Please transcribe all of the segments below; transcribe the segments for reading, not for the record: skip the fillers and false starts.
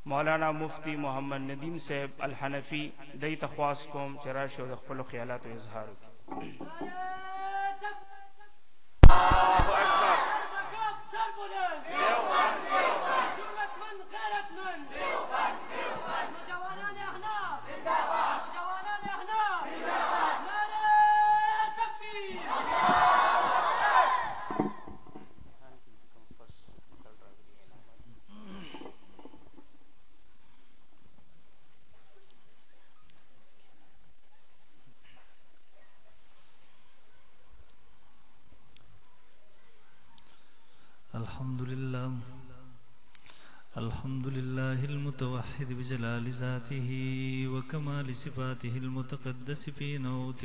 مولانا مفتی محمد ندیم صاحب الحنفی دی تخواست کوم چې راشي او د خپلو خیالاتو اظهار وکړي. الحمد لله المتوحد بجلال ذاته وكمال صفاته المتقدس في نعوت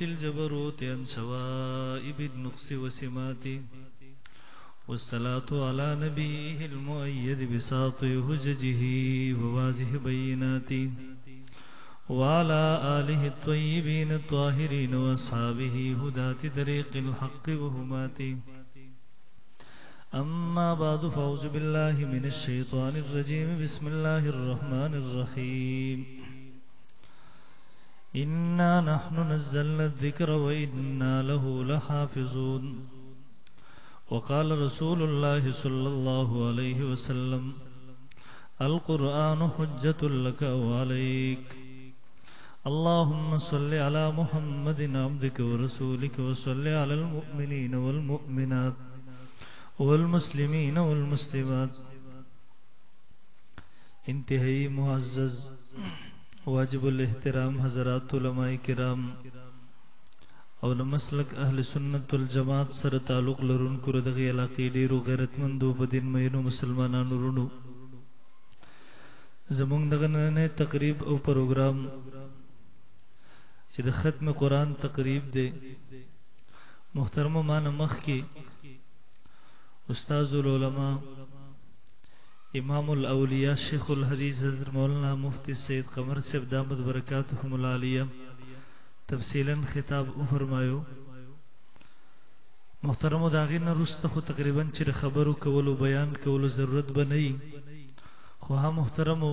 الجبروت عن شوائب النقص وسماته، والصلاة على نبيه المؤيد بساط حججه وواضح بيناته، وعلى آله الطيبين الطاهرين وأصحابه هداة طريق الحق وهماته. أما بعد فأعوذ بالله من الشيطان الرجيم. بسم الله الرحمن الرحيم. إنا نحن نزلنا الذكر وإنا له لحافظون. وقال رسول الله صلى الله عليه وسلم: القرآن حجة لك وعليك. اللهم صل على محمد عبدك ورسولك وصل على المؤمنين والمؤمنات والمسلمین والمسلمات. انتہائی معزز واجب الاحترام حضرات علماء کرام او مسلک اهل سنت والجماعت سره تعلق لرونکو دغه علاقې ډیرو غیرتمندو بدین مینو مسلمانانو ورونو، زمونږ دغه نن تقریب او پروګرام چې د ختم قرآن تقریب دی، محترم مان مخ کې استاذ العلماء امام الاولیاء شیخ الحدیث حضرت مولانا مفتی سید قمر صاحب دامت برکاتهم العالیہ تفصیلا خطاب فرمایو. محترم داغین رسته خو تقریبا چې خبرو کولو بیان کولو ضرورت بنئ، خو ها محترمو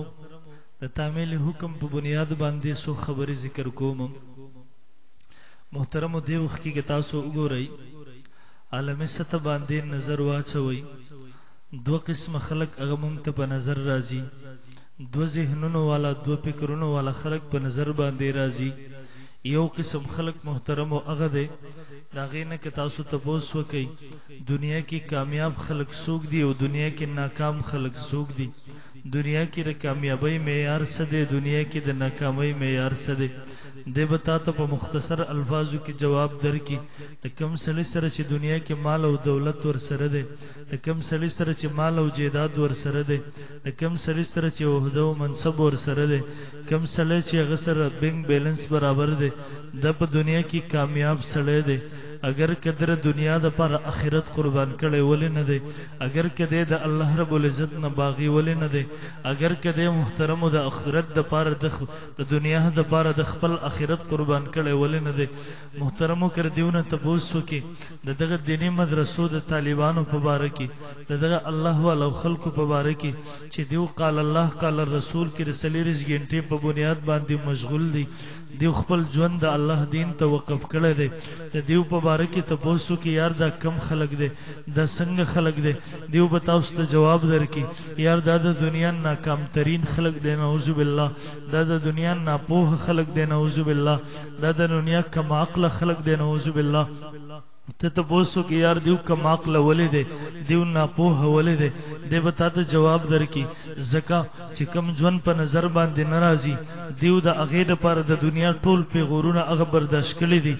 د تعمیل حکم په بنیاد باندې سو خبرې ذکر کوم. محترمو دی وخت کې تاسو وګورئ عالم سطح باندې نظر واچوي، دو قسم خلق هغه مونږ ته په نظر راځي، دو ذهنونو والا دو فکرونو والا خلق په نظر باندې راځي. یو قسم خلق محترم او هغه دی داغې نه که تاسو تپوس وکئ دنیا کې کامیاب خلق څوک دي او دنیا کې ناکام خلق څوک دي، دنیا کې د کامیابی معیار څه دی، دنیا کې د ناکامۍ معیار څه دی. دی به تا ته په مختصر الفاظو کې جواب درکړي. د کم سړي سره چې دنیا کې مال او دولت ورسره دی، د کم سړي سره چې مال او جیداد ورسره دی، د کم سړي سره چې عہده او منصب ورسره دی، کم سړی چې هغه سره بینک بیلنس برابر دی، د په دنیا کې کامیاب سړی دی. اگر کدر دنیا د پر اخرت قربان کړي ولې نه دی، اگر کده د الله رب العزت نه باغی ولې نه دی، اگر کده محترم د اخرت د پر د دنیا د پر د خپل اخرت قربان کړي ولې نه دی. محترمو کر دیونه تبوسو کې دغه دینی مدرسو د طالبانو په باره کې دغه الله والو خلکو په باره کې چې دیو قال الله قال الرسول کې رسالې رزګنټې په بنیاد باندې مشغول دي، دیو خپل ژوند د الله دین ته وقف کړی دی. دیو په باره کې تبوسو کې یار دا کم خلق دی، دا څنګه خلق دی، دیو به تاسو ته جواب درکړي یار دا د دنیا ناکام ترین خلق دی نعوذ بالله، دا د دنیا ناپوه خلق دی نعوذ بالله، دا د دنیا کم عقل خلق دی نعوذ بالله. ته تبوسو کې یار دیو کم عقل ولې دی، دیو ناپوه ولې دی، دی به تا ته جواب درکړي. ځکه چې کم ژوند په نظر باندې ناراضي دیو د هغې دپاره د دنیا ټول پیغورونه هغه برداشت کړي دي.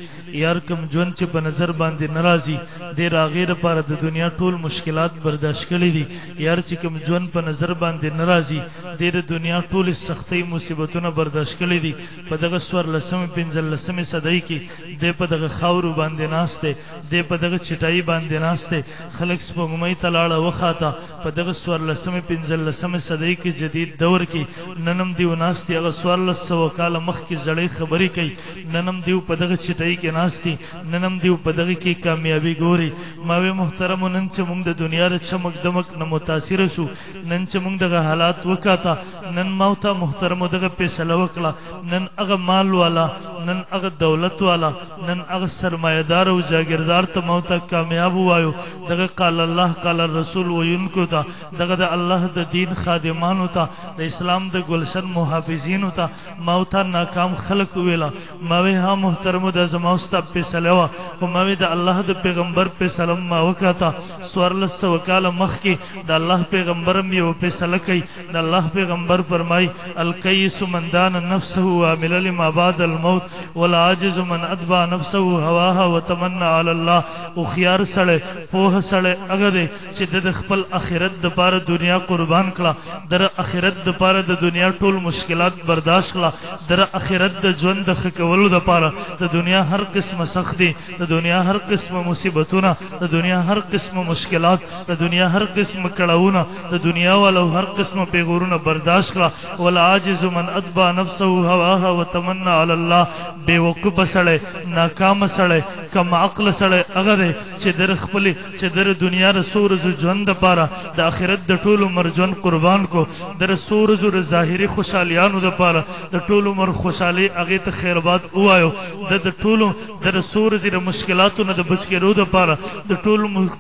یار کم ژوند چې په نظر باندې ناراضي دی د هغې دپاره د دنیا ټول مشکلات برداشت کړي دي. یار چې کم ژوند په نظر باندې ناراضي دی د دنیا ټول سختۍ مصیبتونه برداشت کړي دي. په دغه 14 صدۍ کې دی په دغه خاورو باندې ناست دی، دی په دغه چټای باندې ناست دی، خلک سپوږمۍ ته لاړه وخاته په دغه 1415 صدۍ کې جدید دور کې ننم دیو ناستي هغه 1400 کال مخکې زړې خبرې کوي ننم دیو په دغه چټۍ کې ناستي ننم دیو په دغه کې کامیابی ګوري ماوي محترم نن چې موږ د دنیا ر چمک دمک نه متاثر شو نن چې موږ دغه حالات وکاته نن موته محترم دغه فیصله وکړه نن هغه مال والا نن هغه دولت والا نن هغه سرمایدار او جاگیردار ته موته کامیاب وایو دغه قال الله قال الرسول وینکو ته دغه د الله د دین خادمانو ته د اسلام د گلشن محافظینو ته موته ناکام خلق ویلا ماوي ها محترم د زماوستا فیصله وا خو ماوي د الله د پیغمبر په سلام ما وکاته 1400 کال مخکې د الله پیغمبر مې او فیصله کوي د الله پیغمبر فرمای الکیس من دان نفسه وعمل لما بعد الموت والعاجز من اتبع نفسه هواها وتمنى على الله او خيار سره په سره هغه چې د خپل اخرت د پاره دنیا قربان کړه در اخرت د پاره د دنیا ټول مشکلات برداشت کړه در اخرت د ژوند د خکولو د پاره د دنیا هر قسمه سختی د دنیا هر قسمه مصیبتونه د دنیا هر قسمه مشکلات د دنیا هر قسمه کړهونه د دنیا ولو هر قسمه پیغورونه برداشت کړه والعاجز من اتبع نفسه هواها وتمنى على الله بیوقوف سره ناکام سره کم عقل سره هغه چې در خپل چې در دنیا رسول ژوند لپاره د آخرت د ټولو مرجن قربان کو در سور زور ظاهري خوشالیانو لپاره د ټولو مر خوشالي هغه ته خیربات وایو د ټولو در سور زیر مشکلاتو نه د بچ کېرو لپاره د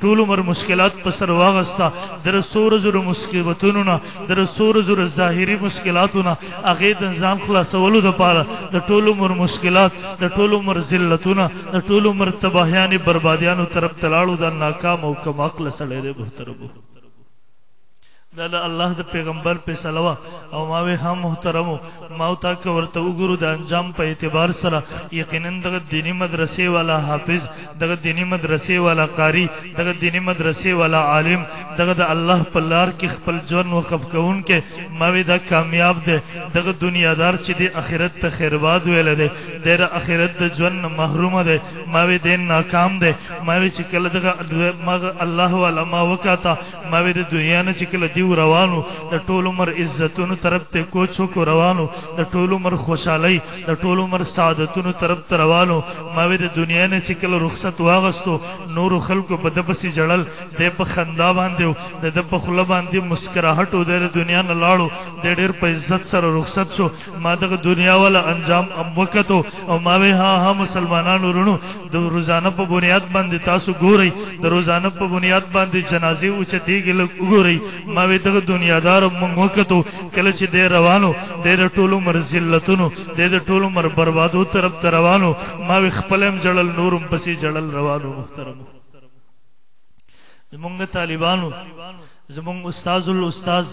ټولو مر مشکلات په سر واغستا در سور زور مصیبتونو نه در سور زور ظاهري مشکلاتو نه هغه د ځان خلاصولو لپاره د ټولو مر مشکلات د ټولو مر ذلتونه د ټولو مر تباہیان بربادیانو طرف تلاړو د ناکام او کم عقل سره دې محترم دا الله د پیغمبر په سلوا او ماوي هم محترم ماوتا کو ورته وګورو د انجام په اعتبار سره یقینا دغه دینی مدرسې والا حافظ دغه دینی مدرسې والا قاری دغه دینی مدرسې والا عالم دغه د الله په لار کې خپل ژوند وقف کون کې ماوي دا کامیاب دی دغه دنیادار چې د آخرت ته خیرباد ویل دی د آخرت د ژوند محروم دی ماوي دین ناکام دی ماوي چې کله دغه الله والا ما وکاته ماوي د دنیا نه چې کله روانو د ټول عمر عزتونو طرف ته کوچو کو روانو د ټول عمر خوشحالي د ټول عمر سعادتونو طرف ته روانو ماوي د دنیا نه چې کله رخصت واغستو نور خلکو په دپسې جړل د په خندا باندې د په خله باندې مسکراهټ او د دنیا نه لاړو د ډېر په عزت سره رخصت شو ما دغه دنیا والا انجام وکتو او ماوي ها مسلمانانو رونو د روزانه په بنیاد باندې تاسو ګورئ د روزانه په بنیاد باندې جنازې اوچتېږي وګورئ ماوي دغه دنیادار مونږ وکتو کله چې د روانو د ټولو مر ذلتونو د ټولو مر بربادو طرف ته روانو ماوي خپلم جړل نورم پسې جړل روانو محترم زمونږ طالبانو زمونږ استاد الاستاذ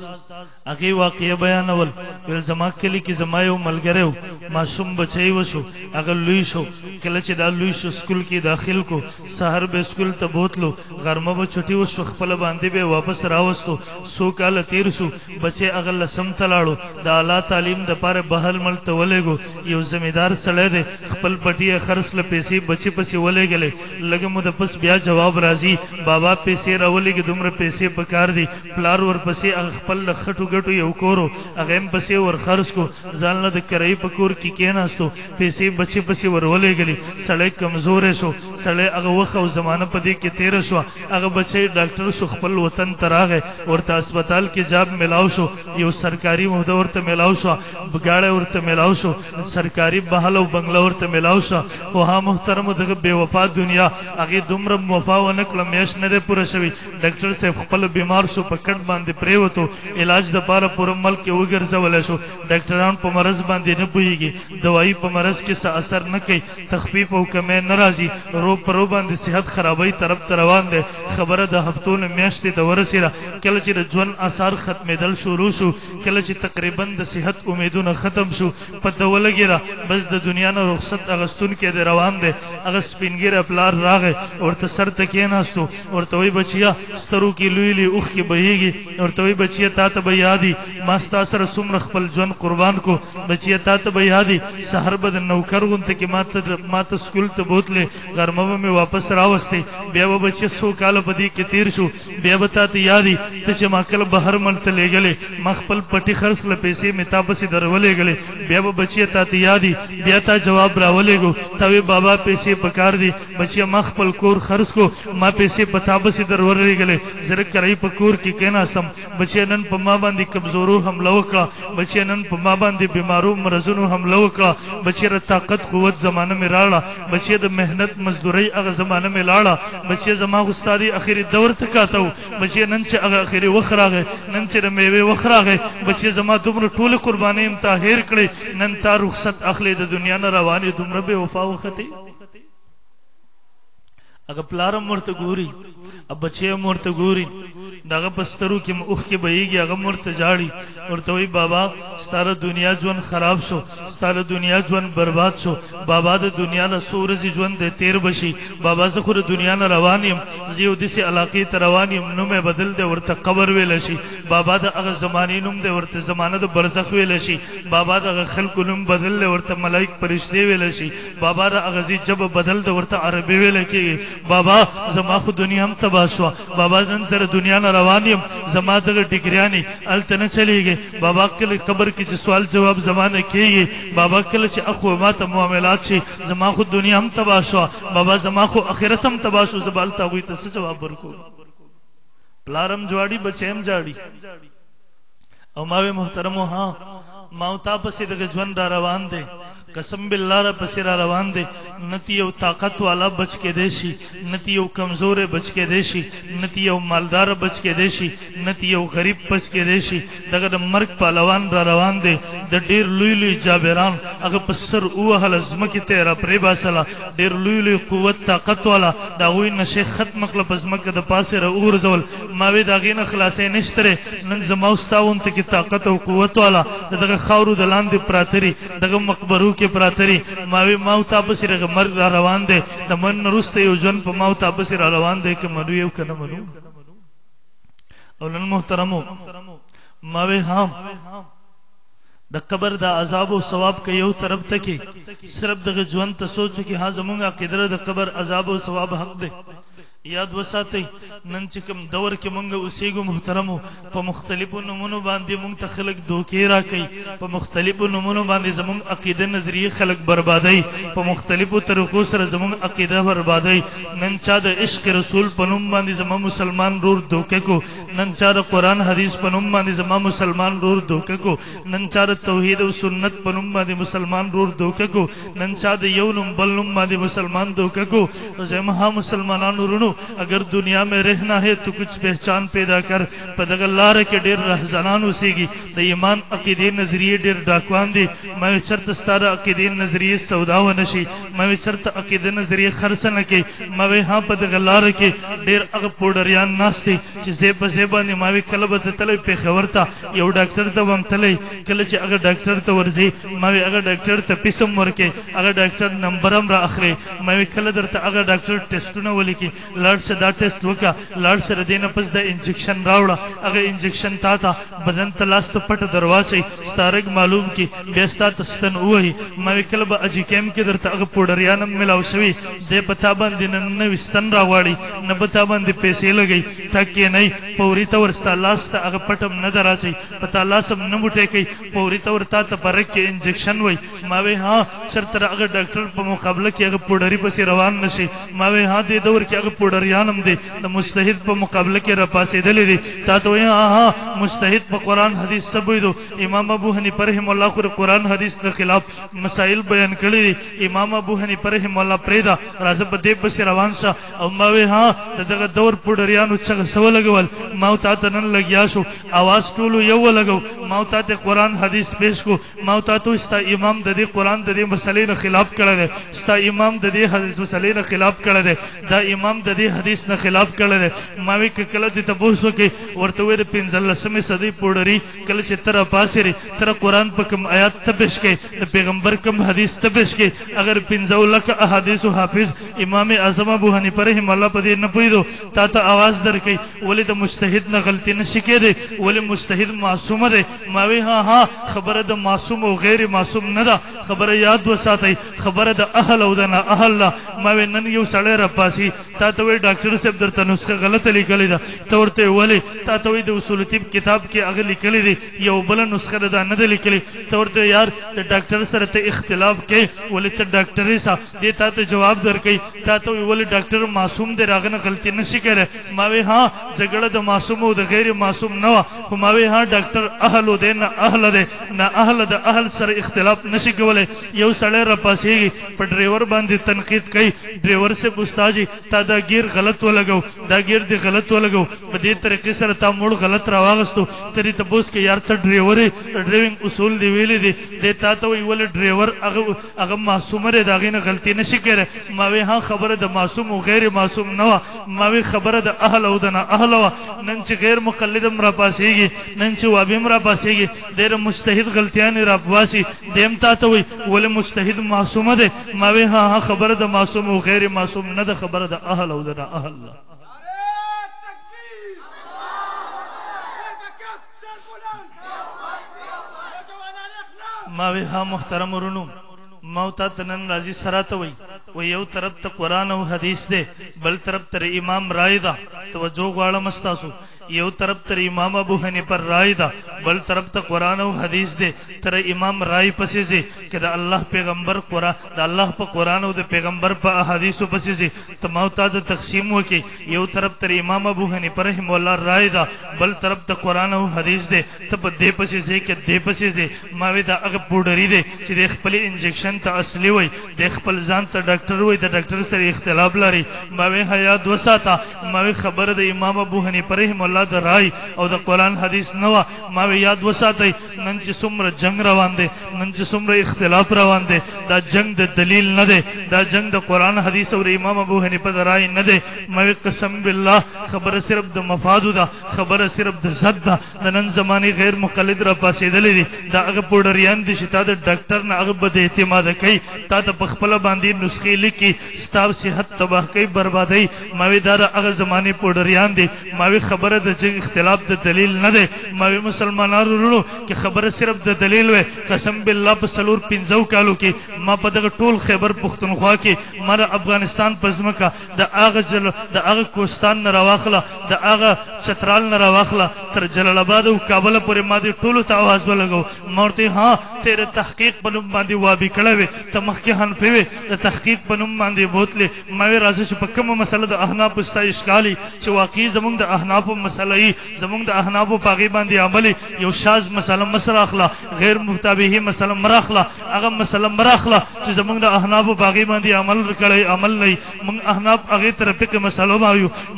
هغه واقعي بیانول ول زما کلی کې زما یو ملګری معصوم بچي وشو هغه لوی شو کله چې دا لوی شو سکول کې داخل کو سحر به سکول ته بوتلو غرمه به چټي وشو خپل باندې به واپس راوستو سو کال تیر شو بچي هغه لسم تلاړو د اعلی تعلیم د پاره بهل ملته ولېګو یو زمیدار سړی دی خپل پټي خرڅ له پیسې بچي پسې ولېګلې لګه مو د پس بیا جواب راځي بابا پیسې راولېګې دومره پیسې پکار دي پلار ور پسې خپل خټو ګټو یو کورو هغه هم پسې ور خرڅ کو ځان له کرای په کور کې کېناستو پیسې بچي پسې ور ولېګلې سړی کمزور شو سړی هغه وخت او زمانہ په دې کې تیر شو هغه بچي ډاکټر شو خپل وطن تراغه ورته هسپتال کې جاب ملاو شو یو سرکاري مهده ورته ملاو شو بګاړه ورته ملاو شو سرکاري بحال او بنگلا ورته ملاو شو خو ها محترم دغه بے وفا دنیا هغه دومره وفا ونکړه میش نه پوره شوی ډاکټر صاحب خپل بیمار شو په کټ باندې پریوتو علاج د پاره پوره ملک کې وګرځول شو ډاکټران په مرز باندې نه پويږي دوايي په مرز کې څه اثر نه کوي تخفیف او کمه ناراضي رو پرو باندې صحت خرابای طرف ته روان دي خبره د هفتونو میاشتې ته ورسیده کله چې د ژوند اثر ختمېدل شروع شو کله چې تقریبا د صحت امیدونه ختم شو پته ولګیره بس د دنیا نه رخصت اغستون کې د روان دي هغه سپینګیر پلار راغې ورته سر ته کېناستو ورته وی بچیا سترو کې لوی اوخ کې بهيږي ورته وی بچیا تا ته به یادي ما ستا سره څومره خپل ژوند قربان کو بچیا تا ته به یادي سحر بد نوکر غونته کې ماته سکول ته بوتلې غرمه پمه مې واپس راوستي بیا به بچي 100 کال په دې کې تیر شو بیا به تاسو یادي ته چې ما کله بهر ملته لګلې ما خپل پټي خرڅ کړ پیسې مې تاسو درولې غلې بیا به بچي تاسو یادي بیا تا جواب راولېګو ته بابا پیسې پکار دي بچي ما خپل کور خرڅ کو ما پیسې په تاسو درولې غلې زره کرای په کور کې کېناستم بچي نن په ما باندې کمزورو حمله وکړه بچي نن په ما باندې بیمارو مرزونو حمله وکړه بچي ر طاقت قوت زمانه مې راړه بچي د مهنت مزدوري هغه زمانه مې لاړه بچي زما استادي اخیری دور ته کاتو بچي نن چې هغه اخیری وخت راغی نن چې میوه وخت راغی بچي زما دومره ټول قرباني امتحان کړي نن تا رخصت اخلي د دنیا نه رواني دومره به وفا وختي اگر پلارم مرته ګوري اب بچي مرته ګوري داغه پسترو کې مخ کې بهيږي هغه مرته جاړي ورته وي بابا ستاره دنیا ژوند خراب شو ستاره دنیا ژوند برباد شو بابا د دنیا له سورزي ژوند د تیر بشي بابا زه خو د دنیا نه روان یم زه د سي علاقې ته روان یم نو مې بدل دې ورته قبر ویل شي بابا د هغه زماني نوم دې ورته زمانه د برزخ ویل شي بابا د خلکو نوم بدل دې ورته ملائک فرشتي ویل شي بابا د هغه زی جب بدل دې ورته عربي ویل کی بابا زما خو دنیا هم تبا شو بابا نن سره دنیا نه روان یم زما دغه ډیګریانی الته نه چلیږي بابا کله قبر کې چې سوال جواب زمانه کیږي بابا کله چې اخو ماته معاملات شي زما خو دنیا هم تبا شو بابا زما خو آخرت هم تبا شو زبال تا وي ته جواب ورکو پلارم جواړي بچیم جاړي او ماوي محترمو ها ماوتا پسې دغه ژوند را روان دي قسم بالله را پسې را روان دي نتی یو طاقت والا بچ کې دیشي نتی یو کمزور بچ کې دیشي نتی یو مالدار بچ کې دیشي نتی یو غریب بچ کې دیشي دغه د مرګ پهلوان را روان دي د ډیر لوی لوی جابران هغه په سر اوه لازمه کې تیرا پرې باسلا ډیر لوی لوی قوت طاقت والا دا وی نشه ختم کړ په ځمکه د پاسه را اورځول ماوي داغې نه خلاصې نشتره نن زما واستاون ته کې طاقت او قوت والا دغه خاورو د لاندې پراتري دغه مقبرو کې پراتري ماوي ماو تاسو رغه مرګ را روان دي د من رسته یو ژوند په ماو تاسو را روان دي که منو یو کنه منو او نن محترمو ماوي هم د قبر د عذاب او ثواب کې یو طرف ته کې صرف دغه ژوند ته سوچو کې ها زمونږه عقیده د قبر عذاب او ثواب حق دی یاد وساتئ نن چې کوم دور کې مونږ اوسېږو محترمو په مختلفو نمونو باندې مونږ ته خلک دوکې راکوي په مختلفو نمونو باندې زمونږ عقیده نظریه خلک بربادوي په مختلفو طریقو سره زمونږ عقیده بربادوي نن چا د عشق رسول په نوم باندې زمونږ مسلمان رور دوکې کو نن چا د قرآن حدیث په نوم باندې زمونږ مسلمان رور دوکې کو نن چا د توحید او سنت په نوم باندې مسلمان رور دوکې کو نن چا د یو نوم بل نوم باندې مسلمان دوکې کو زموږ مسلمانانو رونو اگر دنیا میں رہنا ہے تو کچھ پہچان پیدا کر پدغه لار کې ډېر رهزنان اوسېږي د ایمان عقیدې نظریه ډېر ډاکوان دي ما چرته ستاره عقیدې نظریه سودا و نشي ما چرته عقیدې نظریه خرڅ نه کې ما ها پدغه لار کې ډېر هغه پوډریان ناشتي چې زه په زه باندې ما کله به تلې په خبرته یو ډاکټر ته وم تلې کله چې هغه ډاکټر ته ورځي ما هغه ډاکټر ته پیسم ورکې هغه ډاکټر نمبر هم را اخلي ما کله درته هغه ډاکټر ټیسټونه ولیکي لاړ شه دا ټیسټ وکړه لاړ سره دینه پس د انجکشن راوړه هغه انجکشن تا ته بدن ته لاس ته پټ درواچي ستارګ معلوم کی بیا ستا تستن وای ما کله به اجکیم کې درته هغه پوډریان ملاو شوی د پتا باندې نه وستن راوړي نه پتا باندې پیسې لګي تکې نه پوري ته ورستا لاس ته هغه پټم نه دراچي پتا لاس هم نه موټه کوي پوري ته ورتا ته برک کې انجکشن وای ما وی ها شرط هغه ډاکټر په مقابله کې هغه پوډری پسې روان نشي ما وی ها دې دور کې هغه پوډریانم دي د مجتهد په مقابله کې را پاسېدلې دي تا ته وای ها مجتهد په قرآن حدیث سبوي دو امام ابو حنیفه رحم الله خو قرآن حدیث کے خلاف مسائل بیان کړی دي امام ابو حنیفه رحم الله پریدا راځه په دې پسې روان شه او ما وی ها دغه دور پوډریانو څنګه سو لګول ما ته نن لګیا شو आवाज ټول یو لګو ما ته قرآن حدیث پیش کو ما ته استا امام د دې قرآن د دې مسلې نه خلاف کړی دی استا امام د دې حدیث مسلې نه خلاف کړی دی دا امام د دې حدیث نه خلاف کړی دی ما وی کله دې تاسو کې ورته وې د 15 صدی پوډری کله چې تر پاسری تر قرآن په کوم آیات ته پیش کې د پیغمبر کوم حدیث ته پیش کې اگر 15 لک احادیث حافظ امام اعظم ابو حنیفه رحم الله په دې نه پویدو تا ته आवाज درکې ولې د مجتهد نه غلطی نشي کېده ولې مجتهد معصوم دی ما وی ها خبره د معصوم او غیر معصوم نه ده خبره یاد وساتئ خبره د اهل او د نه اهل ما نن یو سړی را پاسي تا ته وی ډاکټر صاحب درته نسخه غلطه لیکلې ده ته ورته ولی تا ته وی د اصول طب کتاب کې هغه لیکلې دي یو بل نسخه ده نه ده لیکلې ته ورته یار د ډاکټر سره ته اختلاف کې ولې ته ډاکټرې سا دې تا ته جواب درکې تا ته وی ډاکټر معصوم دی راغنه غلطي نشي کړي ما وی ها جګړه د معصوم او د غیر معصوم نه خو ما وی ها ډاکټر اهل دی نه اهل دی نه اهل د اهل سره اختلاف نشي کولای یو سړی را پاسېږي په ډرایور باندې تنقید کوي ډرایور سے استاد جی تا دا گیر غلط ولګو دا گیر دی غلط ولګو په دې طریقې سره تا موړ غلط راواغستو ترې ته بوس کې یار ته ډرایور ډرایوینګ اصول دی ویلې دي د تا ته وی ول ډرایور هغه معصوم لري دا غینه غلطي نشي کړي ما وی ها خبره د معصوم او غیر معصوم نه ما وی خبره د اهل او د نه اهل نن چې غیر مقلدم را پاسېږي نن چې وابم را پاسېږي ډېر مجتهد غلطیان را پواسي دیم تا ته وی ول مجتهد معصوم ده ما وی ها خبره د معصوم او غیر معصوم نه ده خبره د اهل او د نه اهل ما وی ها محترم ورونو موتا تنن راضی سراته وی و یو طرف ته قران او حدیث ده بل طرف ته امام رائے ده توجه غواړم استاسو یو طرف ته امام ابو حنیفه رائے ده بل طرف ته قران او حدیث ده تر امام رائے پسې زی کدا الله پیغمبر قران د الله په قران او د پیغمبر په احادیثو پسې زی ته موتا د تقسیم وکي یو طرف ته امام ابو حنیفه رحم الله رائے ده بل طرف ته قران او حدیث ده ته په دې پسې زی کې دې پسې زی ما وی دا هغه پوډری ده چې د خپل انجکشن ته اصلي وای د خپل ځان ته ډاکټر وای د ډاکټر سره اختلاف لري ما وی حیات وساته ما وی خبره د امام ابو حنیفه رحم الله د رائے او د قران حدیث نو ما وی یاد وساتئ نن چې څومره جنگ روان دي نن چې څومره اختلاف روان دي دا جنگ د دلیل نه دی دا جنگ د قران حدیث او امام ابو حنیفه د رائے نه دی ما وی قسم بالله خبره صرف د مفاد ده خبره صرف د زد ده د نن زماني غیر مقلد را پاسېدلې دي دا هغه پوډریان دي چې تا د ډاکټر نه هغه بد اعتماد کوي تا ته په خپل باندې نسخې لیکي ستاسو صحت تباہ کوي بربادي ما وی دا هغه زماني پوډریان دي ما وی خبره د جنگ اختلاف د دلیل نه دی ما وی مسلمانانو ورونو کې خبره صرف د دلیل وي قسم بالله په سلور 15 کالو کې ما په دغه ټول خیبر پختونخوا کې مر افغانستان پزمکا د هغه کوستان نه راواخله د هغه چترال نه راواخله تر جلال آباد او کابل پورې ما دي ټولو ته आवाज ولګو مورته ها تیرے تحقیق په نوم باندې وابي کړه وي ته مخکې حنفي وي د تحقیق په نوم باندې بوتلې ما وی راځي چې په کومه مسله د احناف استا اشکالي چې واقعي زمونږ د احناف مسله ای زمونږ د احناف په غي باندې عملي یو شاذ مسله مسره اخلا غیر متابعه مسله مراخلا هغه مسله مراخلا چې زمونږ د احناف په غي باندې عمل کړي عمل نه مونږ احناف هغه طرف کې مسلو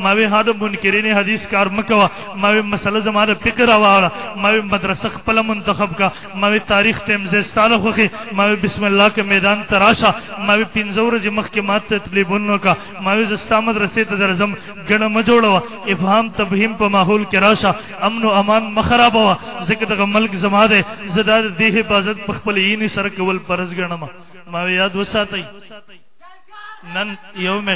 ما وی هدا منکرین حدیث کار مکوا ما وی مسله زماره فکر راوړه ما وی مدرسه خپل منتخب کا ما وی تاریخ تم زستانه خوخي ما وی بسم الله کې میدان تراشه ما وی 15 ورځې مخکې ماته تطلیبونو کا ما وی زستا مدرسې ته درزم ګڼه مجوړه افهام تبهیم په ماحول کې راشه امن او امان مخرب وا ذکر د ملک زماده زدا د حفاظت په خپل یې سره کول فرض ګڼم ما وی یاد وساتئ نن یوم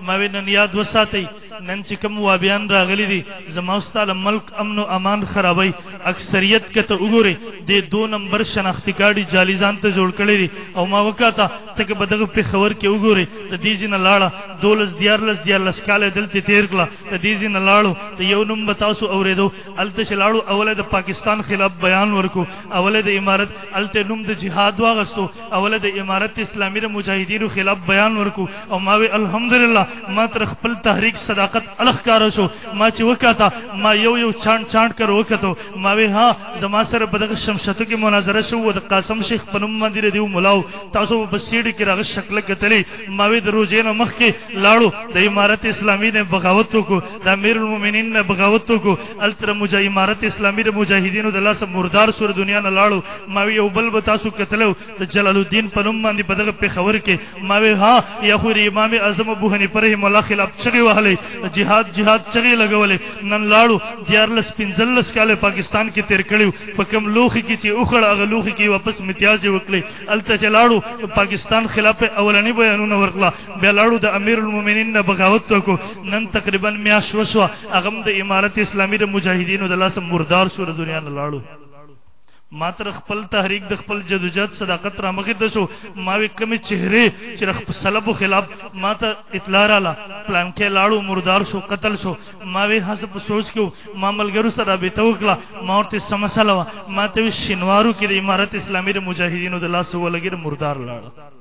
ما وی نن یاد وساتئ نن چې کوم وابیان راغلي دي زموستاله ملک امن او امان خرابای اکثریت کته وګوري د 2 نمبر شناختی کارت جالیزان ته جوړ کړی دي او ما وکاته ته بدغه په خبر کې وګوري د دې جن لاړه 12 کال دلته تیر کړه د دې جن لاړو ته یو نوم بتاسو اوریدو الته چلاړو اوله د پاکستان خلاف بیان ورکو اوله د امارت الته نوم د جهاد واغستو اوله د امارت اسلامي د مجاهدینو خلاف بیان ورکو او ما وی الحمدلله ما تر خپل تحریک صداقت الخ کار شو ما چې وکاته ما یو چاند کر وکته ما وی ها زما سره بدغه شمشتو کې مناظره شو د قاسم شیخ پنوم باندې دیو ملاو تاسو په سیډ کې راغ شکل کتلې ما وی د روزې نه مخ کې لاړو د امارت اسلامي نه بغاوت کو د امیر المؤمنین نه بغاوت کو التر امارت اسلامي د مجاهدینو د لاس مردار سور دنیا نه لاړو ما وی یو بل به تاسو کتلو د جلال الدین پنوم باندې بدغه په خبر کې ما وی ها یا خو امام اعظم ابو حنیفه رحم الله خلاف چغي وهلې جهاد چغي لګولې نن لاړو 15 کال پاکستان کې تیر کړیو په کوم لوخي کې چې اوخړ هغه لوخي کې واپس امتیاز وکړي الته چلاړو پاکستان خلاف اولنی بیانونه ورکړه بیا لاړو د امیر المؤمنین نه بغاوت وکړو نن تقریبا میاش وشو هغه د امارت اسلامي د مجاهدینو د لاس مردار شو د دنیا نه لاړو ما تر خپل تحریک د خپل جدوجہد صداقت را مخې ته شو ما وی کمی چهره چې خپل سلب خلاف ما ته اطلاع رااله پلان کې لاړو مردار شو قتل شو ما وی حسب سوچ کې ما ملګرو سره به توکلا ما ورته سمسله ما ته شینوارو کې د امارت اسلامي د مجاهدینو د لاس ولګر مردار لاړ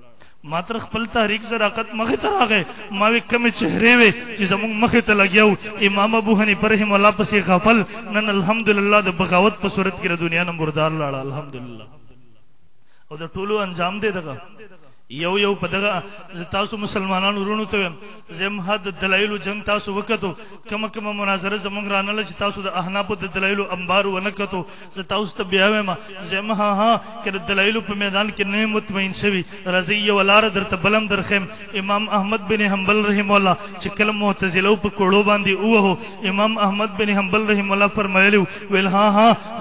ما تر خپل تحریک صداقت مخې ته راغې ما وی کمی چهره وی چې زموږ مخې ته لګیاو امام ابو حنیفه رحم الله پسې غفل نن الحمدلله د بغاوت په صورت کې د دنیا نه مردار لاړ الحمدلله او د ټولو انجام دی دغه یو په دغه تاسو مسلمانانو ورونو ته زم حد دلایل جنگ تاسو وکړو کومه مناظره زمونږ رانل چې تاسو د احناف د دلایل انبار ونکړو زه تاسو ته بیا وایم زم ها کړه دلایل په میدان کې نه مطمئن شوی رضی یو لار درته بلم درخم امام احمد بن حنبل رحم الله چې کله معتزله په کوړو باندې اوه امام احمد بن حنبل رحم الله فرمایلی ویل ها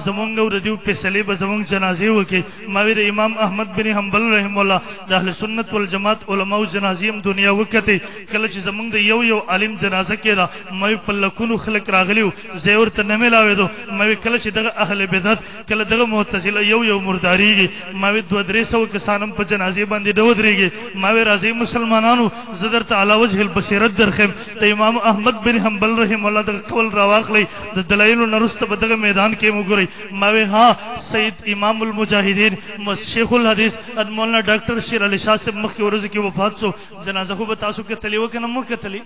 زمونږ ور دیو په صلیب زمونږ جنازه وکي ما وی امام احمد بن حنبل رحم الله د سنت والجماعت علماء جنازیم دنیا وکته کله چې زمونږ د یو عالم جنازه کړه مې په لکونو خلک راغلیو زیور ته نه ملاوي دو مې کله چې دغه اهل بدعت کله دغه معتزله یو مرداریږي مې 200 کسانم په جنازه باندې دودريږي مې راځي مسلمانانو زدر تعالی وجه البصیرت درخم ته امام احمد بن حنبل رحم الله د قول راواخلی د دلایل نرسته په دغه میدان کې موګري مې ها سید امام المجاهدین شیخ الحدیث مولانا ډاکټر شیر علی شاه سے مخ کی ورځ کې وفات شو جنازه خو به تاسو کې تلی وکنه مو کتلی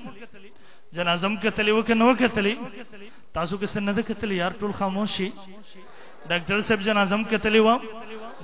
جنازم کې تلی وکنه نو کتلی تاسو کې سن نه کتلی یار ټول خاموشي ډاکټر صاحب جنازم کې تلی و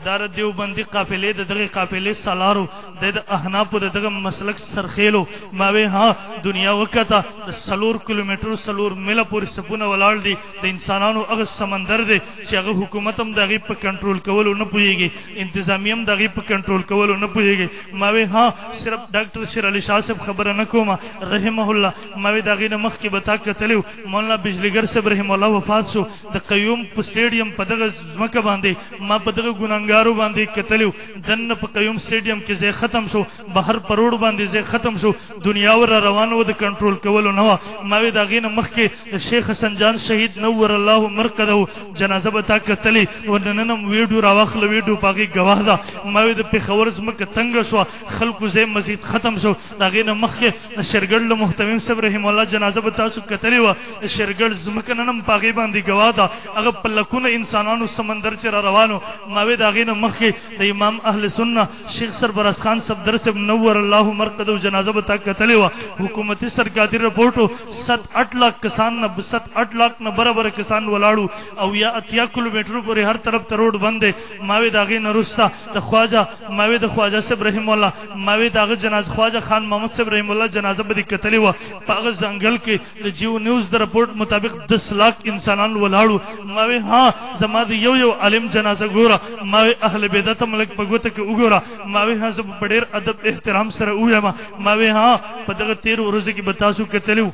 دار دیوبندی قافلې د دغه قافلې سالارو د احناف د دغه مسلک سرخېلو ما وی ها دنیا وکتا د 3 کیلومتر 3 میله پورې سپونه ولاړ دي د انسانانو هغه سمندر دی چې هغه حکومت هم دغه په کنټرول کولو نه پويږي انتظامیه هم دغه په کنټرول کولو نه پويږي ما وی ها صرف ډاکټر شیر علی شاه صاحب خبره نه کومه رحمه الله ما وی دغه نه مخ کې بتا کتلو مولانا بجلیګر صاحب رحم الله وفات شو د قیوم په سټیډیم په دغه ځمکه باندې ما په دغه ګناګارو باندې کتلو دنه په قیوم سټیډیم کې زه ختم شو بهر پروړ باندې زه ختم شو دنیا ور روانو د کنټرول کولو نه ما وی دغه نه مخ کې شیخ حسن جان شهید نور الله مرقده جنازه بتا کتلی وننم ویډیو راوخل ویډیو پاګي گواه ده ما وی د پیښور ځمکه تنگ شو خلکو زه مزید ختم شو دغه نه مخ کې شرګړل محتمم صاحب رحم الله جنازه بتا سو کتلی و شرګړ ځمکه ننم پاګي باندې گواه ده هغه په لکونه انسانانو سمندر چې روانو ما وی دغه نه مخ کې د امام اهل سنت شیخ سربراز خان صاحب درس نور الله مرقده جنازه بتا کتلی و حکومتي سرکاري رپورټو 7-8 لاکھ کسان نه 7-8 لاکھ نه برابر کسان ولاړو او یا 80 کیلومتر پورې هر طرف ته روډ بندې ماوي داغه نرستا د خواجه ماوي د خواجه صاحب رحم الله ماوي داغه جنازه خواجه خان محمد صاحب رحم الله جنازه به کتلی و په ځنګل کې د جیو نیوز د رپورټ مطابق 10 لاکھ انسانان ولاړو ماوي ها زما د یو عالم جنازه ګوره ماوي اهل بدعت ملک پګوته کې وګوره ماوي ها زب ډېر ادب احترام سره ویما ماوي ها په دغه 13 ورځې کې بتاسو کتلو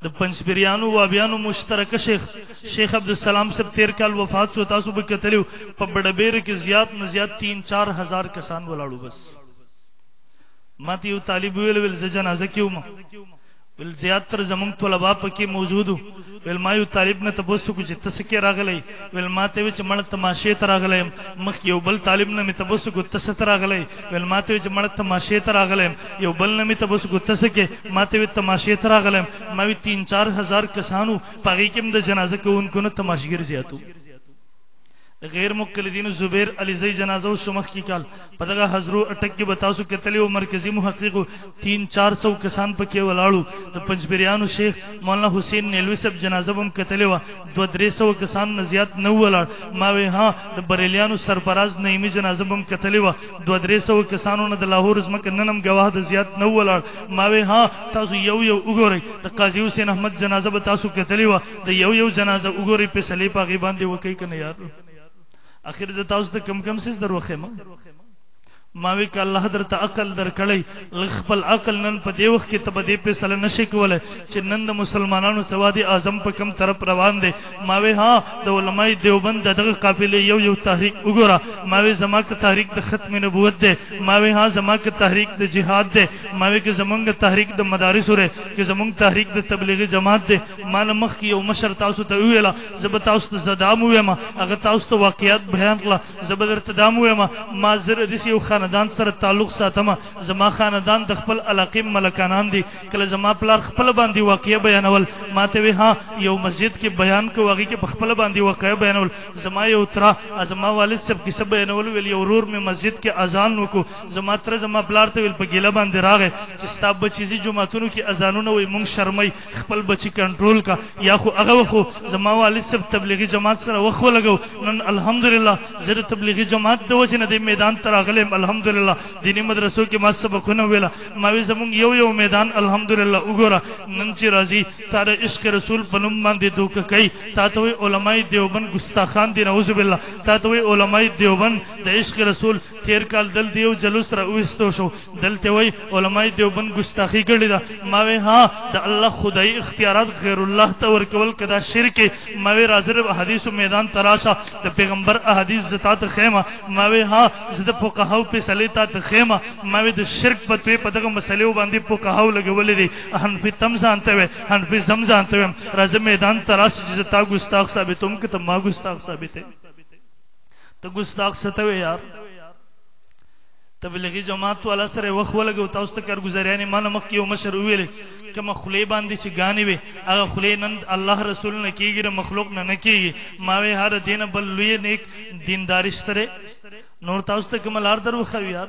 د پنځپریانو وابیانو مشترک شیخ عبدالسلام صاحب 13 کال وفات شو تاسو به کتلو په بډبیر کې زیات نه زیات 3-4 هزار کسان ولاړو بس ماته یو طالب ویل ز جنازه کیوم ول زیات تر زمونږ طلبا پکې موجودو ول ما یو طالب نه تاسو کو چې تاسو کې راغلی ول ماته وچ مړ تماشې تر راغلی مخ یو بل طالب نه تاسو کو تاسو تر راغلی ول ماته وچ مړ تماشې تر راغلی یو بل نه تاسو کو تاسو کې ماته وچ تماشې تر راغلی ما وی 3-4 هزار کسانو پغې کې د جنازه کوونکو نه تماشګر زیاتو غیر مقلدین زبیر علیزی جنازه او شمخ کی کال پدغه حضرو اٹک کې بتاسو کتلی او مرکزی محقق 300-400 کسان پکې ولاړو د پنځپریانو شیخ مولانا حسین نیلوی صاحب جنازه هم کتلی و 200 کسان نه زیات نه ولاړ ما وی ها د بریلیانو سرفراز نعیمی جنازه هم کتلی و 200 کسانو نه د لاهور زمک ننم گواه د زیات نه ولاړ ما وی ها تاسو یو وګورئ د قاضی حسین احمد جنازه بتاسو کتلی و د یو جنازه وګورئ په صلیب باندې وکي کنه یار اخر ز تاسو ته کم سیس دروخه ما ماوی که الله درته عقل درکړی خپل عقل نن په دې وخت کې ته به دې فیصله نشي کولی چې نن د مسلمانانو سواد اعظم په کم طرف روان دی. ماوی ها د علماء دیوبند دغه قافلې یو تحریک وګوره. ماوی زما که تحریک د ختم نبوت دی، ماوی ها زما که تحریک د جهاد دی، ماوی که زمونږ تحریک د مدارس ره که زمونږ تحریک د تبلیغی جماعت دی. مال مخ کې یو مشر تاسو ته ویلا زب تاسو ته زدام ویم هغه تاسو ته واقعیت بیان کړه زبر تدام ویم ما زر د یو خاندان سره تعلق ساتم. زما خاندان د خپل علاقې ملکانان دي. کله زما پلار خپل باندې واقعي بیانول ما ته وی ها یو مسجد کې بیان کو هغه کې خپل باندې واقعي بیانول. زما یو تر زما والد سب کې سب بیانول ویل یو ورور می مسجد کې اذان وکړو. زما تر زما پلار ته ویل په ګیله باندې راغی چې ستاب بچی جمعتونو کې اذانونه وي مونږ شرمای خپل بچی کنټرول کا یا خو هغه خو زما والد سب تبلیغی جماعت سره وخو لګو. نن الحمدلله زه تبلیغی جماعت د وجه نه د میدان تر غلم الحمدلله دینی مدرسو کې ما سبقونه ویلا ما وی زمونږ یو میدان الحمدلله وګوره. نن چې راځي تار عشق رسول په نوم باندې دوک کوي تا ته وی علماء دیوبند ګستاخان دي نعوذ بالله. تا ته وی علماء دیوبند د عشق رسول تیر کال دل دیو جلوس را وستو شو دلته وی علماء دیوبند ګستاخی کړی دا. ما وی ها د الله خدای اختیارات غیر الله ته ورکول کدا شرک. ما وی راځره حدیث میدان تراشه د پیغمبر احادیث زتات خیمه. ما وی ها زده فقهاو په سلیتا ته خیمه. ما وی د شرک په په دغه مسلې باندې فقهاو لګولې دي. حنفی تم ځانته وي حنفی زم ځانته وي راځه میدان تراشه چې تا ګستاخ ثابتوم که ته ما ګستاخ ثابته ته ګستاخ ستوي یار. تبلیغی جماعت والا سره وخت ولګو تاسو ته کارګزاریانې مانه مخ یو مشر ویلې کما خلی باندې چې غانې وي هغه خلی نن الله رسول نه کیږي مخلوق نه کیږي. ما وی هر دین بل لوی نیک دیندار سره نور تاسو ته کوم لار درو خو یار.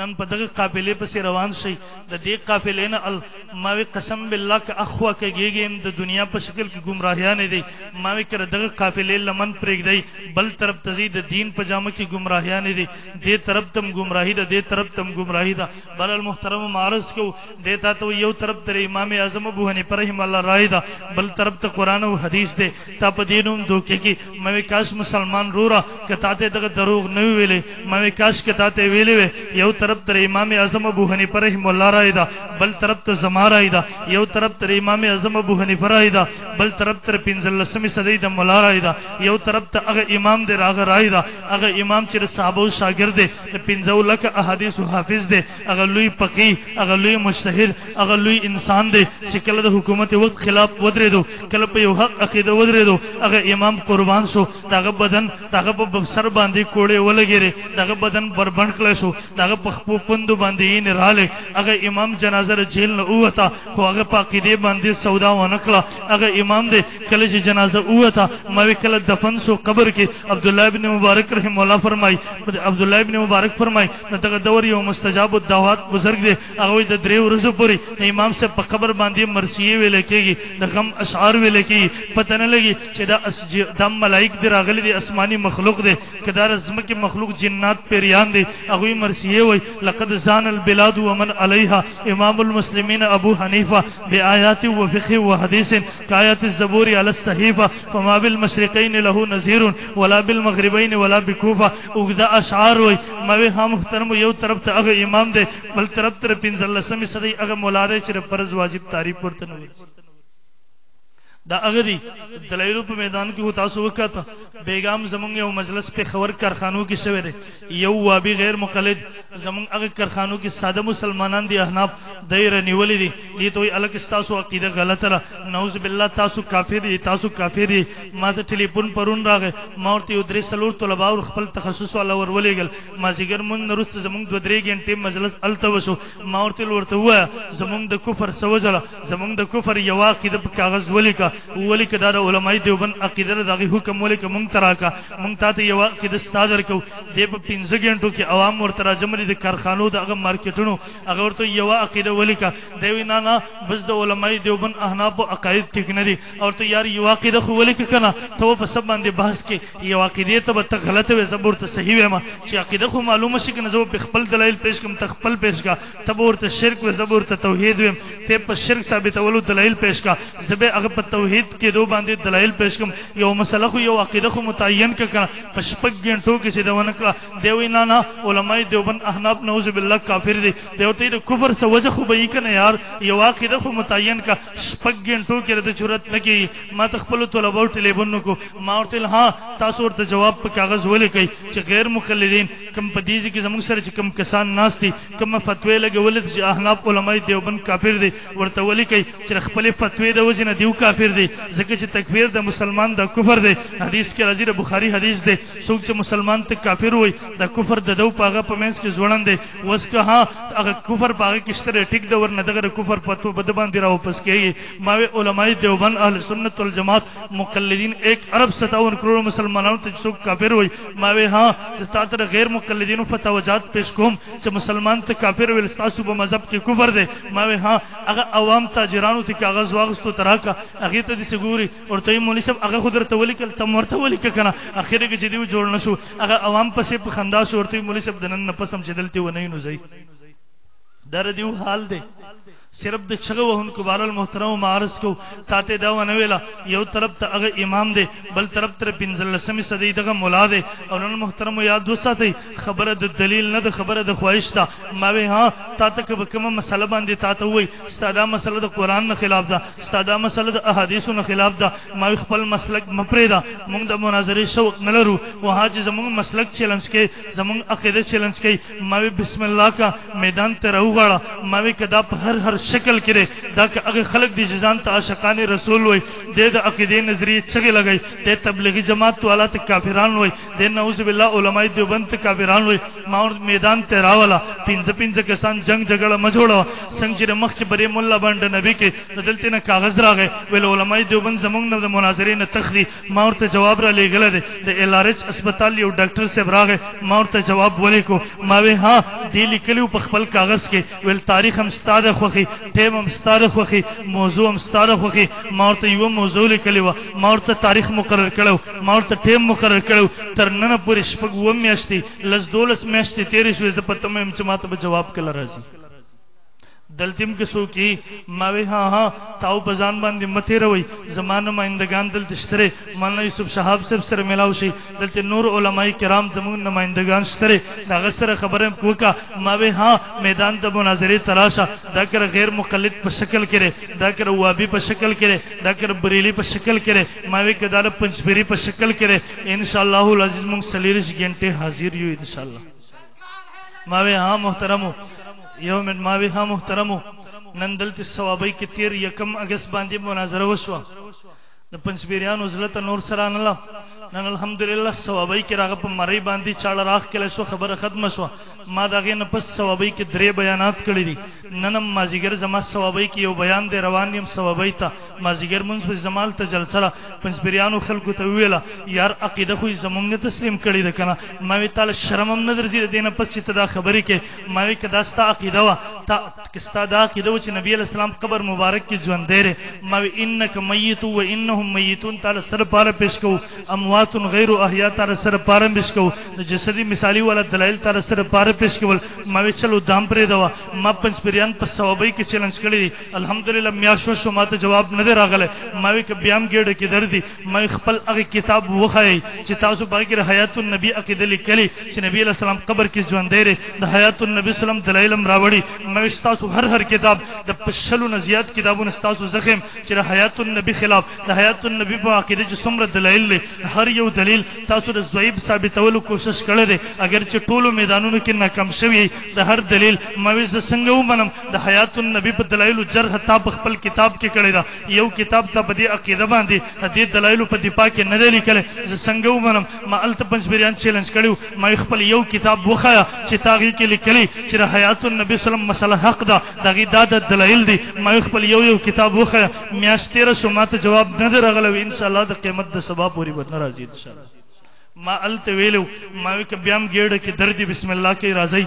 نن په دغه قافلې پسې روان شي د دې قافلې نه ماوي قسم بالله که اخوا کېږي د دنیا په شکل کې گمراهیان دي. ماوي کړه دغه قافلې لمن پرېږدي بل طرف تزيد دین په جامه کې گمراهیان دي. دې طرف تم گمراهی ده دې طرف تم گمراهی ده. بل المحترم معرض کو دیتا تو یو طرف تر امام اعظم ابو حنیفه رحم الله رائے ده بل طرف ته قران او حدیث ده. تا په دینوم دوکې کې ماوي کاش مسلمان رورا کته ته دغه دروغ نه ویلې. ماوي کاش کته ته ویلې یو طرف تر امام اعظم ابو حنیفه رحم الله رائے ده بل طرف ته زما رائے ده. یو طرف تر امام اعظم ابو حنیفه رائے ده بل طرف تر 15 صدی د مولا رائے ده. یو طرف ته هغه امام دی راغ رائے ده هغه امام چې صحابه شاګرد دی 15 لک احادیث حافظ دی هغه لوی فقيه هغه لوی مجتهد هغه لوی انسان دی چې کله د حکومت وخت خلاف ودرېدو کله په یو حق عقیده ودرېدو هغه امام قربان شو. دغه بدن دغه په سر باندې کوړې ولګېره دغه بدن بربند کړل شو دغه په پوندو باندې نه رااله هغه امام جنازه جیل نه اوته خو هغه په عقیده باندې سودا ونکړه. هغه امام دی کله چې جنازه اوته مې کله دفن شو قبر کې عبد الله ابن مبارک رحم الله فرمای عبد الله ابن مبارک فرمای دغه دور یو مستجاب الدعوات بزرگ دی هغه د درې ورځې پورې امام سے په قبر باندې مرثیه ویل کېږي د غم اشعار ویل کېږي. پته نه لګي چې دا ملائک دی راغلي دي آسماني مخلوق دی کدار زمکه مخلوق جنات پیریان دي هغه مرثیه وای لقد زان البلاد ومن عليها امام المسلمين ابو حنيفه بآيات وفقه وحديث كآيات الزبور على الصحيفه فما بالمشرقين له نذير ولا بالمغربين ولا بكوفه وګدا اشعار وای مې هم محترم یو طرف ته هغه امام دی بل طرف ته 15 صدی هغه مولا دی چې فرض واجب تعریف ورته نه دا هغه دی دلایل په میدان کې هو تاسو وکړه بیگام زمونږ یو مجلس په خبر کارخانو کې شوی دی یو وابي غیر مقلد زمونږ هغه کارخانو کې ساده مسلمانان دي احناف دایره نیولې دي دي ته الګ تاسو عقیده غلطه را نعوذ بالله تاسو کافر دي تاسو کافر دي. ما ته ټلیفون پرون راغی ما ورته یو درې سلور طلبه او خپل تخصص والا ورولېګل ما زیګر مون نرست زمونږ 2-3 غنټې مجلس الته وشو ما ورته وای زمونږ د کفر سوجله زمونږ د کفر یو عقیده په کاغذ ولیکا ولیک دا علماء دیوبند عقیده دغه حکم ولیک مونږ تراکا مونږ ته یو عقیده ستاد ورکو د 15 غنټو کې عوام ورته راجمري د کارخانو دغه مارکیټونو هغه ورته یو عقیده ولیکا دوی نه بس د علماء دیوبند احناف او عقاید ټیک نه دي او ته یار یو عقیده خو ولیک کنه ته په سب باندې بحث کې یو عقیده ته ته غلطه وي زبر ته صحیح وي ما چې عقیده خو معلومه شي کنه زو په خپل دلایل پیش کوم ته خپل پیش کا ته ورته شرک و زبر ته توحید وي ته په شرک ثابتولو دلایل پیش کا زبه هغه په توحید کې دو باندې دلایل پیش کوم یو مسله خو یو عقیده خو متعین کړه پشپک غنټو کې چې دونه کړه دی وینا نه علماء دیوبند احناف نعوذ بالله کافر دي دیوته د کفر څه وجه خو به یې کنه یار یو عقیده خو متعین کا شپک غنټو کې د ضرورت لګي ما تخپل طلباو ټلیفون کو ما ورته ها تاسو ورته جواب په کاغذ ولیکئ چې غیر مقلدین کم پدیزي کې زموږ سره چې کم کسان ناس دي کم فتوی لګولې چې احناف علماء دیوبند کافر دي ورته ولیکئ چې خپل فتوی د وجه نه دیو کافر دي ځکه چې تکفیر د مسلمان د کفر دی حدیث کې راځي بخاری حدیث دی څوک چې مسلمان ته کافر وي د کفر د دو پاغه په منځ کې ځوړند دی وسکه ها هغه کفر پاغه کې شته ټیک د ورنه دغه کفر پتو بد باندې راو پس کېږي ما علماء دیوبند اهل سنت والجماعت مقلدین 1 ارب 57 کروڑ مسلمانانو ته څوک کافر وي ما ها زتا تر غیر مقلدینو په توجات پیش کوم چې مسلمان ته کافر ویل تاسو په مذهب کې کفر دی ما ها هغه عوام تاجرانو ته کاغذ واغستو تراکا هغه ته د سګوري ورته مولوی صاحب هغه خود درته ولیکل تم ورته ولیک کنه اخر کې چې دیو جوړ نشو هغه عوام پسې په خندا شو ورته مولوی صاحب دنن نه پسم چې دلته ونی نو زئی در دیو حال دی صرف د چغه وهونکو بار المحترم معارض کو تاته دا ونه ویلا یو طرف ته هغه امام دی بل طرف تر 15 صدی دغه مولا دی او نن محترم یاد وساتئ خبره د دلیل نه د خبره د خواهش دا ما وی ها تاته کومه مسله باندې تاته وای ستاده مسله د قران نه خلاف ده ستاده مسله د احادیثو نه خلاف ده ما خپل مسلک مپریدا موږ د مناظره شوق نه لرو وها چې زموږ مسلک چیلنج کې زموږ عقیده چیلنج کې ما بسم الله کا میدان ته راوغړه ما کدا په هر شکل کړي دا هغه خلق دي جزان ته عاشقان رسول وای د عقیده نظریه چغه لګي د تبلیغی جماعت والا ته کافران وای د نعوذ بالله علماء دیوبند ته کافران وای ما میدان ته راولا 15 کسان جنگ جګړه مجوړه څنګه چې مخ کې بری مولا باندې نبی کې بدلته نه کاغذ راغی ویل علماء دیوبند زمونږ نه د مناظرې نه تخری ما ورته جواب را لېګل دي د الارچ هسپتال یو ډاکټر صاحب راغی ما ورته جواب ولیکو ما وی ها دی لیکلو په خپل کاغذ کې ویل تاریخ هم ستاده خوخي ټیم هم ستاره خوخي موضوع هم ستاره خوخي ما ورته یو موضوع لیکلو ما ورته تاریخ مقرر کړو ما ورته ټیم مقرر کړو تر نن پورې شپږ و میاشتې لس 12 میاشتې تیرې شوې د پته مې چې ماته به جواب کله راځي دلتیم کې سو کې ماوي ها تاو بزان باندې مته روي زمانه مایندگان دلته شتره مولانا یوسف شهاب صاحب سره ملاو شي دلته نور علماء کرام زمون نمائندگان شتره دا سره خبره کوکا ماوي ها میدان د مناظره تراشه دا کر غیر مقلد په شکل کړي دا کر وابي په شکل کړي دا کر بریلی په شکل کړي ماوي کدار پنځپيري په شکل کړي ان شاء الله العزیز مونږ سلیرش غنټه حاضر یو ان شاء الله ماوي ها محترمو یو من ماوی ها محترمو نن دلته ثوابای کې 1 اگست باندې مناظره وشو د پنځپیریانو زلت نور سره نه نن الحمدلله ثوابای کې راغه په مری باندې چاړه راخ کله شو خبره ختم شو ما دغه نه پس ثوابای کې 3 بیانات کړی دي نن مازیګر زما ثوابای کې یو بیان دی روان یم ثوابای ته مازیګر مونږ په زمال ته جلسه پنځپیریانو خلکو ته ویله یار عقیده خو زمونږ تسلیم کړی ده کنه ما وی تعالی شرم هم نه درځي دینه پس چې دا خبرې کې ما وی کدا ستا عقیده وا تا کستا دا عقیده چې نبی علیہ السلام قبر مبارک کې ژوند دی ما وی انک میت و انهم میتون تعالی سره پاره پیش کو اموات غیر احیا تعالی سره پاره پیش کو د جسدی مثالی ولا دلایل تعالی سره پاره پیش کول ما وی چلو دام پرې دوا ما پنځپیریان په ثوابای کې چیلنج کړی الحمدلله میاشو شو ماته جواب نه راغله ما وی ک بیام ګډه کې دردي ما خپل هغه کتاب وخای چې تاسو باقي حیات النبی عقیده لیکلی چې نبی علیہ السلام قبر کې ژوند دی د حیات النبی سلام دلایلم راوړي ما تاسو هر کتاب د پښلو نزيات کتابونه تاسو زخم چې حیات النبی خلاف د حیات النبی په عقیده چې څومره دلایل لري هر یو دلیل تاسو د ضعیف ثابتولو کوشش کړی دی اگر چې ټولو میدانونو کې ناکام شوی د هر دلیل ما ویز څنګه ومنم د حیات النبی په دلایل جرح تا په خپل کتاب کې کړی دا یو کتاب ته په دې عقیده باندې د دې دلایل په دفاع کې نه لیکل زه څنګه ومنم ما الته پنځپیریان چیلنج کړیو ما خپل یو کتاب وخایا چې تاغي کې لیکلی چې حیات النبی سلام مسله حق ده دغه د دلایل دي ما خپل یو کتاب وخایا میاشت 13 ماته جواب نه درغلو ان شاء الله د قیامت د سبا پوری بدن راځي ان شاء الله ما الته ویلو ما وک بیام ګډه کې دردي بسم الله کې راځي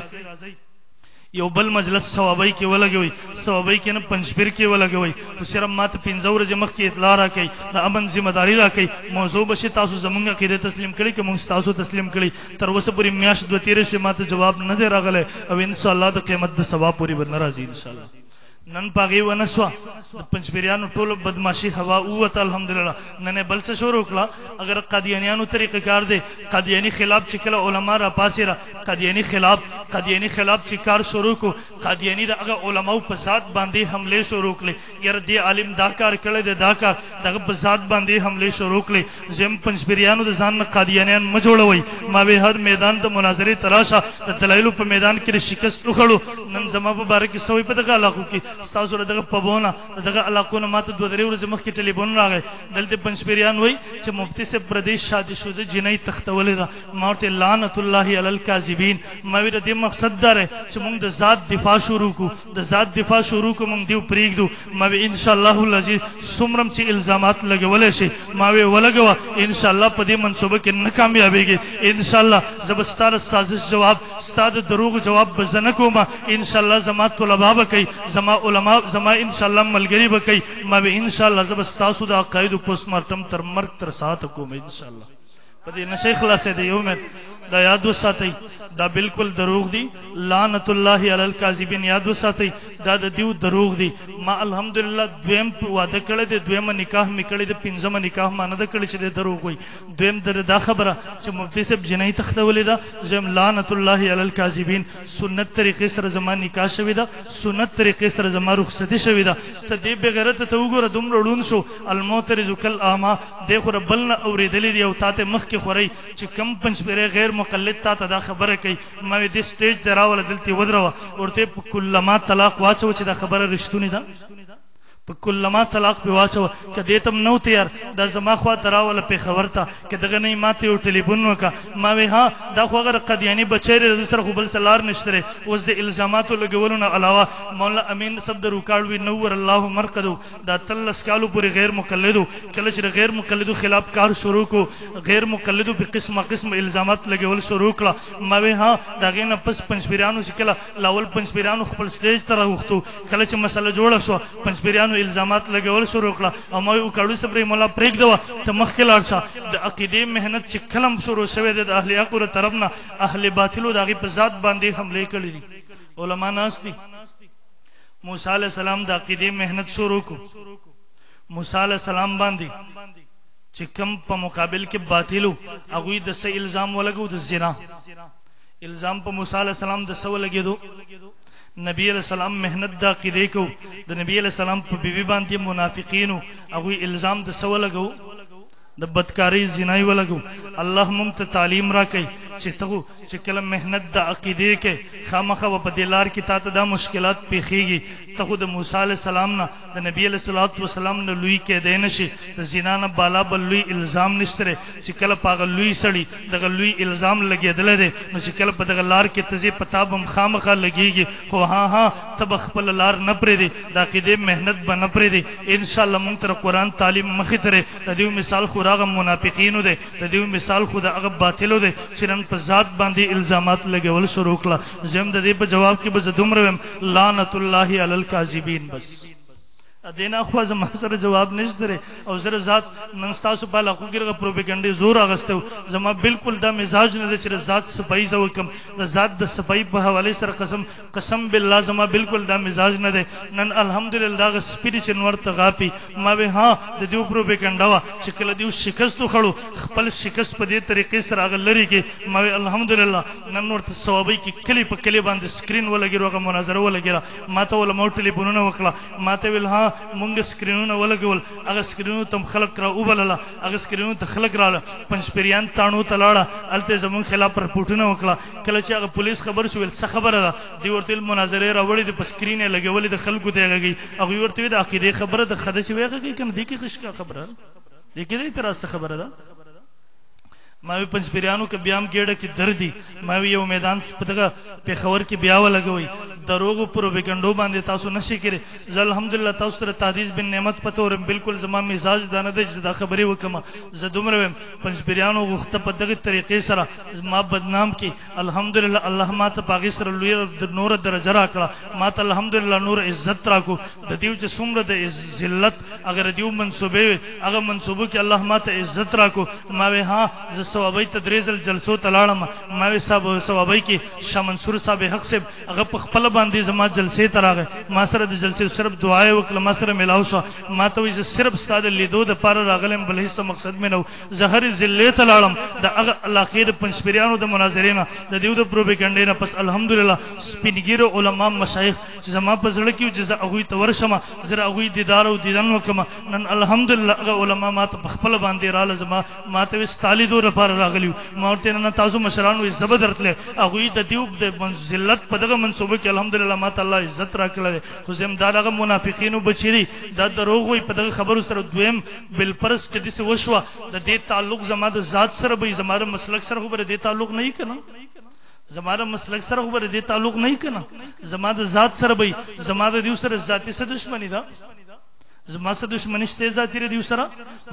یو بل مجلس ثوابای کې ولګوي ثوابای کې نه پنځپیر کې ولګوي تو صرف ماته 15 ورځې مخکې اطلاع راکړي د امن ذمہ داری راکړي موضوع بشي تاسو زمونږه عقیده تسلیم کړي که موږ تاسو تسلیم کړي تر اوسه پوری میاشت 2-3 شي ماته جواب نه دی راغلی او ان شاء الله د قیامت د ثواب پوری بر ناراضي ان شاء الله نن پاغي ونسوا د پنځپیرانو ټول بدمعشي هوا اوت الحمدلله نن بل څه شروع کړه. اگر قادیانیانو طریقه کار دی قادیانی خلاف چې کله علما را پاسې را قادیانی خلاف چې کار شروع کو قادیانی د هغه علماو په ذات باندې حمله شروع کړي. یره دی عالم دا کار کړي دا کار دغه په ذات باندې حمله شروع کړي. زم پنځپیرانو د ځان قادیانیان م جوړوي ما به هر میدان د مناظره تراشه د دلایلو په میدان کې شکست وکړو. نن زما په باره کې سوي په دغه علاقو کې تاسو دغه پبونه دغه علاقونو ماته 2-3 ورځې مخکې ټلیفون راغی. دلته پنځپیران وای چې مفتی سے پردیش شادي شوده جنۍ تختولې ده. ما ته لعنت الله علی الکاذبین. ما وی د دې مقصد داره چې موږ د ذات دفاع شروع کو موږ دیو پریږدو. ما وی ان شاء الله العزیز سمرم چې الزامات لګولې شي ما وی ولګوا ان شاء الله په دې منصوبه کې ناکامیابیږي. ان شاء الله زبستار سازش جواب ستاد دروغ جواب بزنه کوم. ان شاء الله زما طلبه بکای زما علما زما ان شاء الله ملګری بکای. ما به ان شاء الله زبستاسو د عقاید پوسټ مارټم تر مرګ تر ساعت کوم ان شاء الله. په دې نشي خلاصې دی یو مې دا یاد وساتئ دا بالکل دروغ دی. لعنت الله علی الکاذبین یاد وساتئ دا د دیو دروغ دی. ما الحمدلله دویم واده کړی دی دویم نکاح می کړی دی پنځم نکاح ما نه کړی چې دروغ وي. دویم دا خبره چې مفتی صاحب جنۍ تختولې ده زم لعنت الله علی الکاذبین سنت طریقې سره زما نکاح شوی ده سنت طریقې سره زما رخصتی شوی ده. ته دې بغیرت ته وګوره دومره ډون شو الموترز کل اما دغه ربلنا اوریدلې دی او تاته مخ کې خوري چې کم پنځپیره غیر مقلد تا ته دا خبره کوي. ما دې سټیج ته راول دلته ودروا ورته کلمات طلاق واچو چې دا خبره رښتونی ده په کلمه طلاق په واچو کدی تم نو تیار دا زما خوا تراول په خبرته کداغه نه ماته یو ټلیفون وکا ما وی ها دا خو اگر قادیانی بچی سره خو بل سلار نشته اوس د الزاماتو لګولو نه علاوه مولا امین صاحب د روکاړوي نور الله مرقدو دا تلس کالو پورې غیر مقلدو کله چې غیر مقلدو خلاف کار شروع کو غیر مقلدو په قسم الزامات لګول شروع کړه. ما وی ها داغه نه پس پنځپیرانو شکل لاول پنځپیرانو خپل سټیج ته راوختو کله چې مسله جوړه شو پنځپیرانو الزامات لګول شروع کړه او ما یو کړو صبرې مولا پریک دوا ته مخکې لاړ شه د عقیده مهنت چې کلم شروع شوه د اهل حق ور طرفنا اهل باطلو دغه په ذات باندې حمله کړې دي. علما ناس دي موسی علی السلام د عقیده مهنت شروع کو موسی علی السلام باندې چې کم په مقابل کې باطلو هغه د سې الزام ولګو د زنا الزام په موسی علی السلام د سو لګیدو. نبی علیہ السلام محنت دا عقیده کو د نبی علیہ السلام په بیبي باندې منافقینو هغه الزام د سو لګو د بدکاری زنای ولګو. الله مونږ ته تعلیم را کوي چې ته چې کله محنت د عقیده کې خامخا په دلار کې تاسو دا مشکلات پیخیږي ته د موسی علیہ السلام نه د نبی علیہ الصلوۃ والسلام نه لوی کې دین شي د زنا نه بالا بل لوی الزام نشته چې کله پاغه لوی سړی دغه لوی الزام لګیدل دي نو چې کله په دغه لار کې تزي پتابم خامخا لګيږي خو ها تب خپل لار نه پرې دي د عقیده محنت به نه پرې دي. ان شاء الله مونږ تر قرآن تعلیم مخې ترې د دې مثال خو راغ منافقینو دي د دې مثال خو د هغه باطلو دي چې نن په ذات باندې الزامات لګول شروع کړه. زم د دې په جواب کې به زدومره لعنت الله علی الکاذبین بس دینا خو زما سره جواب نشته او زره ذات نن تاسو په لاکو کې پروپاګاندا زور اغستو زما بالکل دا مزاج نه چې ذات صفائی زو کم د ذات د صفائی په حواله سره قسم بالله زما بالکل دا مزاج نه ده. نن الحمدلله دا سپیری چې نور تغاپی ما به ها د دیو پروپاګاندا وا چې کله دیو شکست خړو خپل شکست په دې طریقې سره غلري کې ما الحمدلله نن ورته ثوابي کې کلی په کلی باندې سکرین ولګیروغه مناظره ولګیرا ماته ول مو ټلیفونونه وکړه ماته ویل ها مونږ سکرینونه ولګول هغه سکرینونو تم خلق را وبلله هغه سکرینونو ته خلق رااله پنځپیریان تانو تلاړه الته زمون خلاف رپورټونه وکړه کله چې هغه پولیس خبر شو ول څه خبره ده دی ورته مناظره راوړې د پسکرینه لګولې د خلکو ته هغه هغه ورته د عقیده خبره د خدای چې وایي کنه دې کې خشکا خبره دې کې دې تر څه خبره ده. ما وی پنځپیرانو کې بیام ګډه کې دردي ما وی یو میدان پدغه په خبر کې بیا ولګوي دروغ پر وګندو باندې تاسو نشي کړي. ز الحمدلله تاسو تر تعزیز بن نعمت پته ور بالکل زما مزاج دانه د دا خبرې وکم ز دومره پنځپیرانو غوخته په دغه طریقې سره ما بدنام کی الحمدلله الله ما ته پاغي سره لوی د نور درجه را کړه ما ته الحمدلله نور عزت را کو د دیو چې څومره د ذلت اگر دیو منسوبه هغه منسوبه کې الله ما ته عزت را کو ما وی ها ز ثوابي تدریزل جلسو تلاړم ما وی صاحب ثوابي کې شاه منصور صاحب حق صاحب هغه په خپل باندې زما جلسې تراغه ما سره د جلسې صرف دعای وکړه ما سره ملاو شو ما ته وی صرف ستاد لیدو د پاره راغلم بل هیڅ مقصد مې نو زهر ذلې تلاړم د هغه علاقې د پنځپیرانو د مناظرینه د دیو د پروپاګاندا نه پس الحمدلله سپینګیرو علما مشایخ چې زما په زړه کې چې هغه ته ورشم زره هغه دیدار او دیدن وکم نن الحمدلله هغه علما ما ته خپل باندې را لزما ما ته استالی دور لپاره راغلی ما ورته نه تاسو مشرانو عزت درتله هغه د دیو د منزلت په دغه منصوبه کې الحمدلله ما ته الله عزت راکړه خو زم دا هغه منافقینو بچی دا دروغ وي په دغه خبرو سره دویم بل پرس چې دسه وشوه د دې تعلق زما د ذات سره به زماره مسلک سره خو به دې تعلق نه کنا زماره مسلک سره خو به دې تعلق نه کنا زما د ذات سره به زما د دیو سره ذاتی څه دښمنی ده زما سره دښمنی شته ذاتی ر دیو سره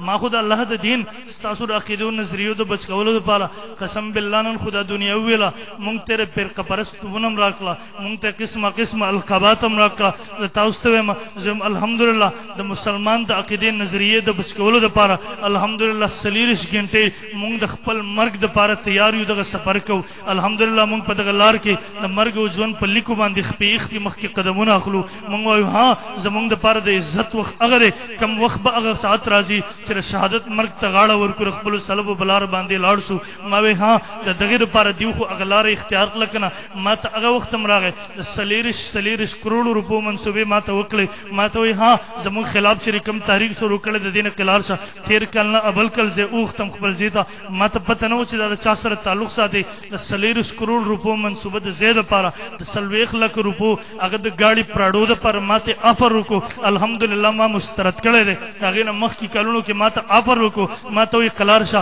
ما خود الله د دین ستاسو د عقیدو نظریو د بچ کولو لپاره قسم بالله نن خدا دنیا ویلا مونږ تیرې پر قپرست ونم راکړه مونږ ته قسمه قسمه القابات هم راکړه تاسو ته زم الحمدلله د مسلمان د عقیدې نظریه د بچ کولو لپاره الحمدلله 40 غنټې مونږ د خپل مرګ د لپاره تیار یو دغه سفر کو الحمدلله مونږ په دغه لار کې د مرګ او ژوند په لیکو باندې خپې اختی مخ کې قدمونه اخلو مونږ وایو ها زمونږ د لپاره د عزت وخت اگر کم وخت به هغه ساعت راځي چې شهادت مرګ ته غاړه ورکړو خپل سلب بلار باندې لاړ شو ما وی ها د دغه لپاره دیو خو اغلار اختیار لکنه ما ته هغه وخت مراغه د 40 کروڑ روپو منسوبه ما ته وکړي ما ته وی ها زمون خلاف شریکم تحریک شروع کړل د دین قلار شه تیر کلنه ابل کل زه اوختم خپل زیتا ما ته پته نه و چې دا چا سره تعلق ساتي د 40 کروڑ روپو منسوبه د زید لپاره د 40 لک روپو هغه د گاڑی پراډو د پر ماته افر وکړو الحمدلله ما مسترد کړی دی هغه نه مخ کی کلونو کې ماته افر وکړو ما ته وی قلار شه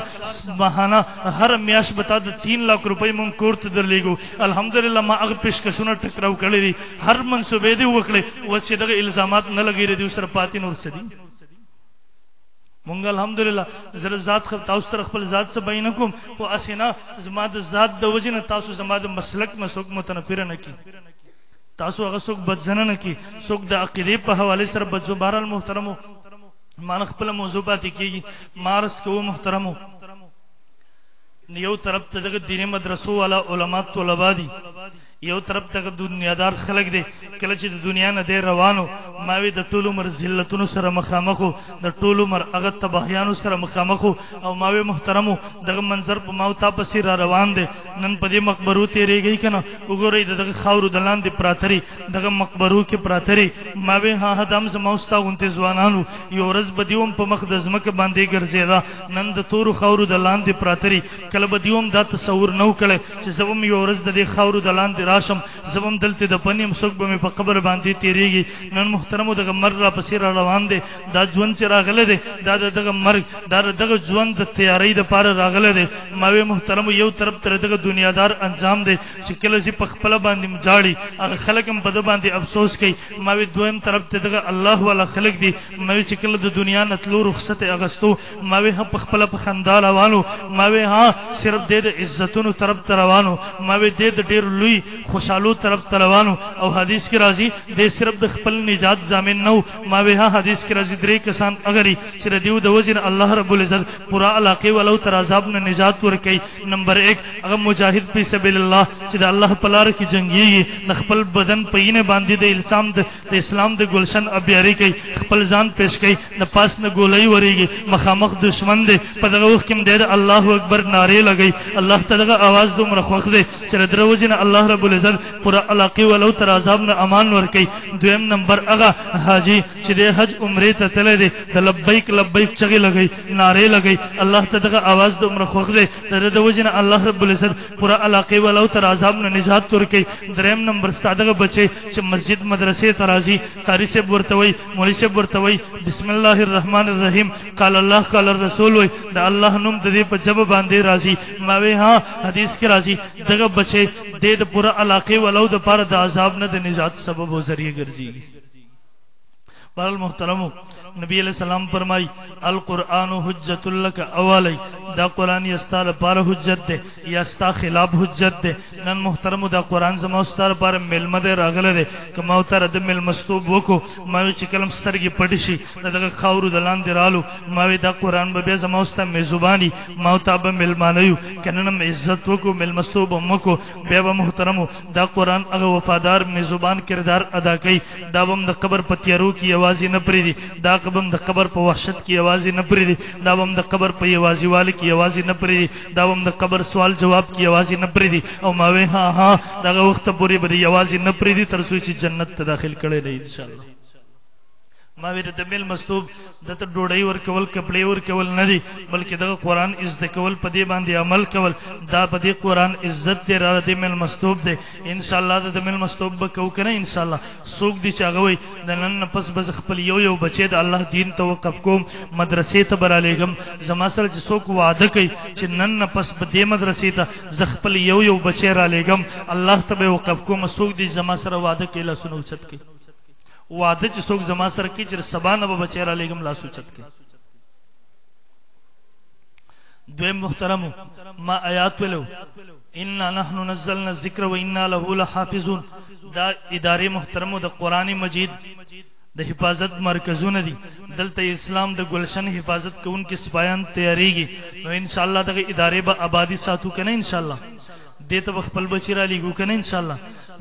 بهانه هر میاش بتا د 3 لک روپۍ مونږ کوړت درلېګو الحمدلله ما هغه پیشکشونه ټکراو کړی دي هر منسوبه دی وکړي و چې دغه الزامات نه لګیږي د سره پاتې نور سدي مونږ الحمدلله زره ذات خپل تاسو تر خپل ذات څخه بینکم او اسینا زما د ذات د وجنه تاسو زما د مسلک مسوک متنفر نه کی تاسو هغه څوک بدزنه نه کی څوک د عقیده په حواله سره بدزبار المحترمو مان خپل موضوعات کیږي مارس کو محترمو یو طرف ته دغه دیني مدرسو والا علما طلبا دي یو طرف ته دنیادار خلق دي کله چې د دنیا نه دی روانو ماوي د ټول عمر ذلتونو سره مخامخو د ټول عمر هغه تباہیانو سره مخامخو او ماوي محترمو دغه منظر په ماو تا پسې را روان دي نن په دې مقبرو تیریږي کنه وګورئ دغه خاورو دلان دي پراتري دغه مقبرو کې پراتري ماوي ها هدم زموستا غونته ځوانانو یو ورځ بدیوم په مخ د ځمکه باندې ګرځیدا نن د تور خاورو دلان دي پراتري کله بدیوم دا تصور نو کړي چې زوم یو ورځ د دې خاورو دلان دي راشم زبم دلته د پنیم څوک به په قبر باندې تیریږي نن محترمو دغه مرګ را پسې را روان دي دا ژوند چې راغله دي دا دغه مرګ دا دغه ژوند د تیاری د پاره راغله دي ماوي محترمو یو طرف تر دغه دنیادار انجام دي چې کله چې په خپل باندې مجاړي هغه خلک هم په باندې افسوس کوي ماوي دویم طرف ته دغه الله والا خلک دي ماوي چې کله د دنیا نتلو رخصت اغستو ماوي په خپل په خندا روانو ماوي ها صرف د عزتونو طرف ته روانو ماوي د ډیر لوی خوشالو طرف روانو او حدیث کې راځي د صرف د خپل نجات ضامن نو ما وها حدیث کې راځي درې کسان اگري چې دیو د وزن الله رب العزت پورا علاقه ولو تر عذاب نه نجات ورکي نمبر 1 هغه مجاهد په سبیل الله چې د الله په لار کې جنگي د خپل بدن په یینه باندې د اسلام د گلشن ابياري کوي خپل ځان پیش کوي د پاس نه ګولۍ وريږي مخامخ دشمن دی په دغه وخت کې د الله اکبر ناره لګي الله تعالی आवाज دومره خوښ دی چې دروځنه الله رب العزت پورا علاقه ولو تر عذاب نه امان ورکي دویم نمبر هغه حاجی چې د حج عمره ته تللی دی د لبیک لبیک چغې لګي ناره لګي الله تعالی आवाज دومره خوښ دی دروځنه الله رب العزت پورا علاقه ولو تر عذاب نه نجات ورکي دریم نمبر ستادغه بچي چې مسجد مدرسې ته راځي قاری سے ورتوي مولوی سے ورتوي بسم الله الرحمن الرحیم قال الله قال الرسول وي د الله نوم د دې په جواب باندې راځي ماوي ها حدیث کې راځي دغه بچي د پورا علاقه ولو د پر د عذاب نه د نجات سبب او ذریعہ ګرځي بہرحال محترمو نبی علیہ السلام فرمائی القرآن حجت لک اولی دا قرآن یستا لپاره حجت دے یستا خلاف حجت دے نن محترم دا قران زما استاد پر ملمه ده راغله ده کما او تر د ملمستوب وکړو ما چې کلم سترګې پټ شي دغه خاورو د لاندې رالو ما دا قران به زما استاد میزبانی ما ته به ملمانیو کنه عزت وکړو ملمستوب مکو بیا به محترم دا قران هغه وفادار میزبان کردار ادا کوي دا بم د قبر په تیارو کې आवाज نه پریدي دا بم د قبر په وحشت کې आवाज نه پریدي دا بم د قبر په आवाज والي کې आवाज نه پریدي دا بم د قبر سوال جواب کې आवाज نه پریدي او ما وې ها دا وخت پورې به आवाज نه پریدي تر څو چې جنت ته داخل کړي نه ان شاء الله ما ویل د مل مستوب د ته ډوډۍ ور کول کپڑے ور کول نه دي بلکې د قرآن عزت کول په دې باندې عمل کول دا په دې قرآن عزت دی را د مل مستوب دی ان شاء الله د مل مستوب به کو کنه ان شاء الله سوق دي چاغوي د نن پس بز خپل یو بچي د الله دین ته وقف کوم مدرسې ته برالیګم زما سره چې څوک وعده کوي چې نن پس په دې مدرسې ته ز خپل یو بچي را لګم الله ته به وقف کوم سوق دي زما سره وعده کوي لا سنو چت کوي وعده چې څوک زما سره کوي چې سبا نه به بچی را لګم لا سوچت کوي دویم محترم ما آیات ولو انا نحن نزلنا الذکر وانا له لحافظون دا ادارې محترمو د قران مجید د حفاظت مرکزونه دي دلته اسلام د گلشن حفاظت کوونکې سپایان تیاریږي نو ان شاء الله دغه ادارې به آبادی ساتو کنه ان شاء الله دې ته خپل بچی را لګو کنه ان شاء الله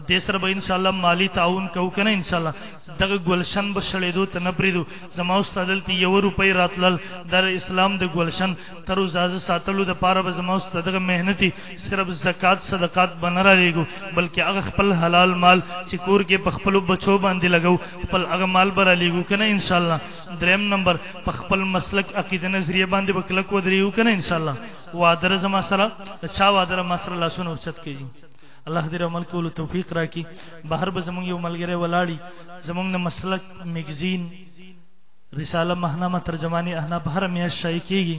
دې سره به ان شاء الله مالی تعاون کو کنه ان شاء الله دغه گلشن به شړېدو ته نه پریدو زما استاد دلته 1 روپۍ راتلل در اسلام د گلشن تر وزازه ساتلو د پاره به زما استاد دغه مهنتي صرف زکات صدقات بنره لګو بلکې هغه خپل حلال مال چې کور کې په خپل بچو باندې لګو خپل هغه مال بر لګو کنه ان شاء الله دریم نمبر په خپل مسلک عقیده نظریه باندې وکړه کو دریو کنه ان شاء الله وادر زما سره چا وادر ما سره لاسونه اوچت کیږي الله دې عمل کولو توفیق راکړي بهر به زمونږ یو ملګری ولاړی زمونږ د مسلک میگزین رساله ماهنامه ترجمانی احناف هر میاشت شایع کیږي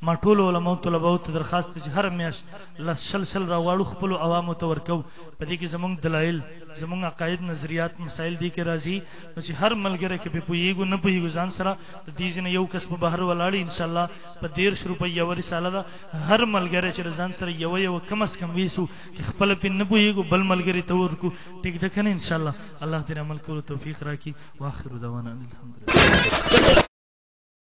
ما ټول علماء طلباو ته درخواست چې هر میاشت لسل راوړو خپل عوامو ته ورکو په دې کې زمونږ دلایل زمونږ عقاید نظریات مسائل دي کې راځي نو چې هر ملګری کې په پویګو نه پویګو ځان سره د دې ځنه یو کس په بهر ولاړی ان شاء الله په 1.5 روپۍ یو رساله ده هر ملګری چې ځان سره یو کم از کم ویسو چې خپل په نه پویګو بل ملګری ته ورکو ټیک ده کنه ان شاء الله الله دې عمل کولو توفیق راکړي واخر دعوانا الحمدلله